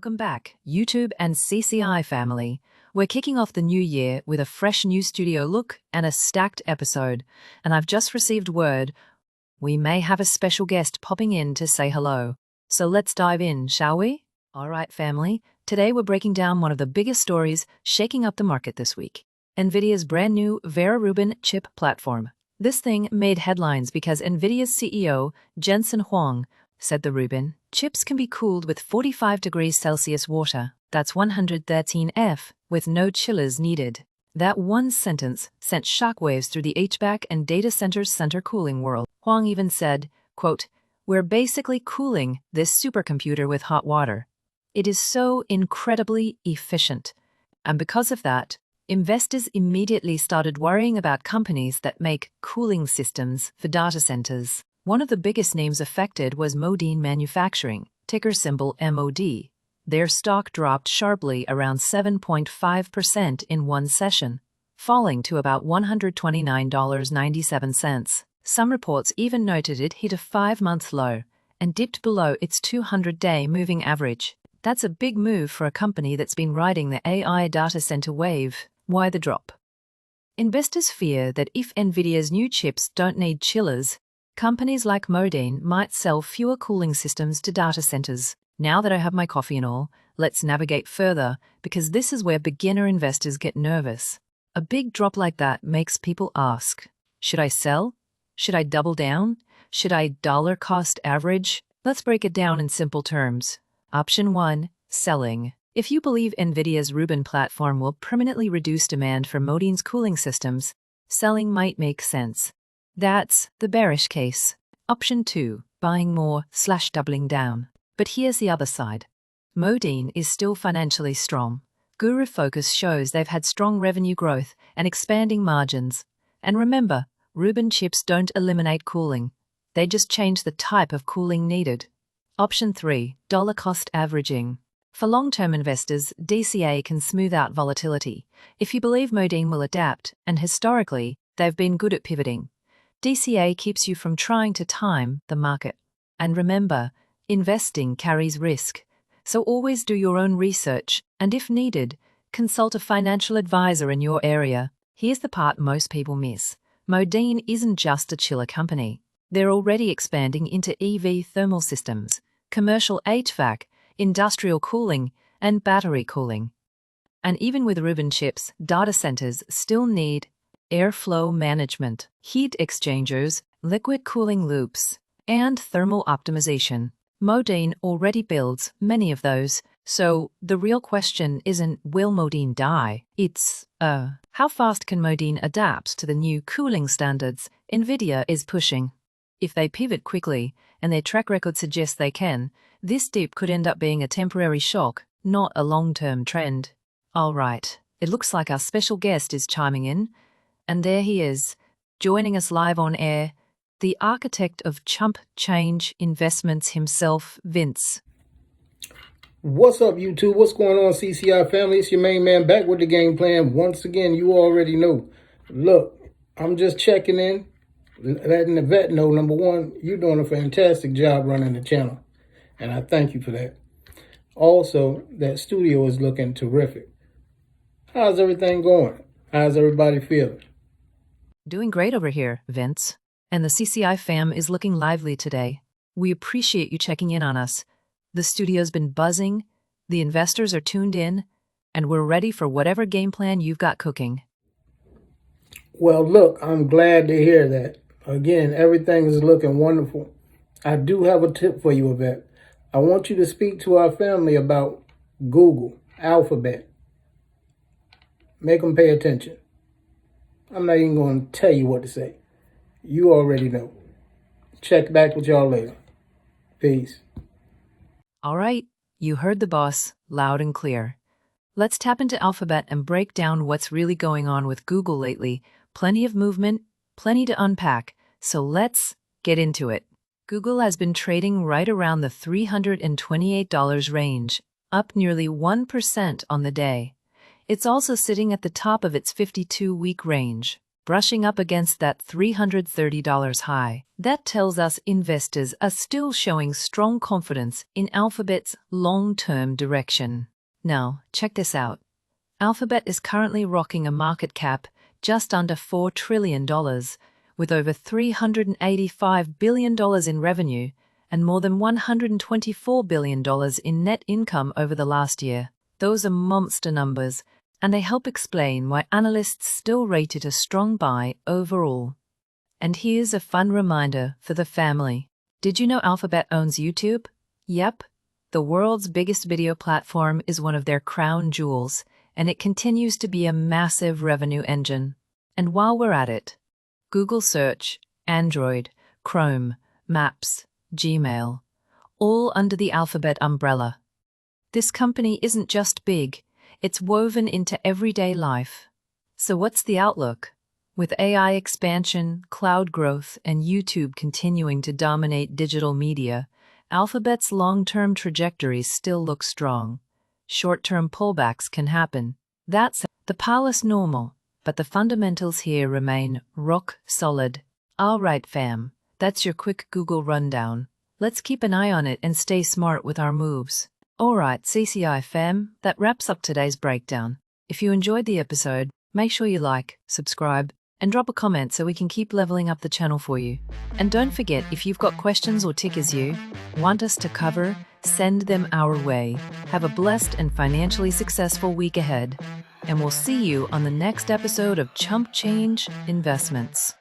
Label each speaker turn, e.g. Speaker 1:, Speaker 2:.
Speaker 1: Welcome back, YouTube and CCI family. We're kicking off the new year with a fresh new studio look and a stacked episode. And I've just received word we may have a special guest popping in to say hello. So let's dive in, shall we? All right, family. Today we're breaking down one of the biggest stories shaking up the market this week. Nvidia's brand new Rubin chip platform. This thing made headlines because Nvidia's CEO, Jensen Huang, said the Rubin chips can be cooled with 45 degrees Celsius water, that's 113 F, with no chillers needed. That one sentence sent shockwaves through the HVAC and data center's center cooling world. Huang even said, quote, "We're basically cooling this supercomputer with hot water. It is so incredibly efficient." And because of that, investors immediately started worrying about companies that make cooling systems for data centers. One of the biggest names affected was Modine Manufacturing, ticker symbol MOD. Their stock dropped sharply around 7.5% in one session, falling to about $129.97. Some reports even noted it hit a 5-month low and dipped below its 200-day moving average. That's a big move for a company that's been riding the AI data center wave. Why the drop? Investors fear that if Nvidia's new chips don't need chillers, companies like Modine might sell fewer cooling systems to data centers. Now that I have my coffee and all, let's navigate further, because this is where beginner investors get nervous. A big drop like that makes people ask, should I sell? Should I double down? Should I dollar cost average? Let's break it down in simple terms. Option 1, selling. If you believe Nvidia's Rubin platform will permanently reduce demand for Modine's cooling systems, selling might make sense. That's the bearish case. Option 2, buying more/doubling down. But here's the other side. Modine is still financially strong. Guru Focus shows they've had strong revenue growth and expanding margins. And remember, Rubin chips don't eliminate cooling. They just change the type of cooling needed. Option 3, dollar cost averaging. For long-term investors, DCA can smooth out volatility. If you believe Modine will adapt, and historically, they've been good at pivoting, DCA keeps you from trying to time the market. And remember, investing carries risk. So always do your own research, and if needed, consult a financial advisor in your area. Here's the part most people miss. Modine isn't just a chiller company. They're already expanding into EV thermal systems, commercial HVAC, industrial cooling, and battery cooling. And even with Rubin chips, data centers still need airflow management, heat exchangers, liquid cooling loops, and thermal optimization. Modine already builds many of those, so the real question isn't will Modine die, it's how fast can Modine adapt to the new cooling standards Nvidia is pushing? If they pivot quickly, and their track record suggests they can, this dip could end up being a temporary shock, not a long-term trend. All right, it looks like our special guest is chiming in. And there he is, joining us live on air, the architect of Chump Change Investments himself, Vince.
Speaker 2: What's up, YouTube? What's going on, CCI family? It's your main man back with the game plan. Once again, you already know. Look, I'm just checking in, letting Avette know, number one, you're doing a fantastic job running the channel. And I thank you for that. Also, that studio is looking terrific. How's everything going? How's everybody feeling?
Speaker 1: Doing great over here, Vince. And the CCI fam is looking lively today. We appreciate you checking in on us. The studio's been buzzing, the investors are tuned in, and we're ready for whatever game plan you've got cooking.
Speaker 2: Well, look, I'm glad to hear that. Again, everything is looking wonderful. I do have a tip for you, Avette. I want you to speak to our family about Google, Alphabet. Make them pay attention. I'm not even going to tell you what to say. You already know. Check back with y'all later. Peace.
Speaker 1: All right, you heard the boss, loud and clear. Let's tap into Alphabet and break down what's really going on with Google lately. Plenty of movement, plenty to unpack, so let's get into it. Google has been trading right around the $328 range, up nearly 1% on the day. It's also sitting at the top of its 52-week range, brushing up against that $330 high. That tells us investors are still showing strong confidence in Alphabet's long-term direction. Now, check this out. Alphabet is currently rocking a market cap just under $4 trillion, with over $385 billion in revenue and more than $124 billion in net income over the last year. Those are monster numbers, and they help explain why analysts still rate it a strong buy overall. And here's a fun reminder for the family. Did you know Alphabet owns YouTube? Yep. The world's biggest video platform is one of their crown jewels, and it continues to be a massive revenue engine. And while we're at it, Google Search, Android, Chrome, Maps, Gmail, all under the Alphabet umbrella. This company isn't just big, it's woven into everyday life. So what's the outlook? With AI expansion, cloud growth, and YouTube continuing to dominate digital media, Alphabet's long-term trajectory still looks strong. Short-term pullbacks can happen. That's the palace normal, but the fundamentals here remain rock solid. All right, fam, that's your quick Google rundown. Let's keep an eye on it and stay smart with our moves. All right, CCI fam, that wraps up today's breakdown. If you enjoyed the episode, make sure you like, subscribe, and drop a comment so we can keep leveling up the channel for you. And don't forget, if you've got questions or tickers you want us to cover, send them our way. Have a blessed and financially successful week ahead, and we'll see you on the next episode of Chump Change Investments.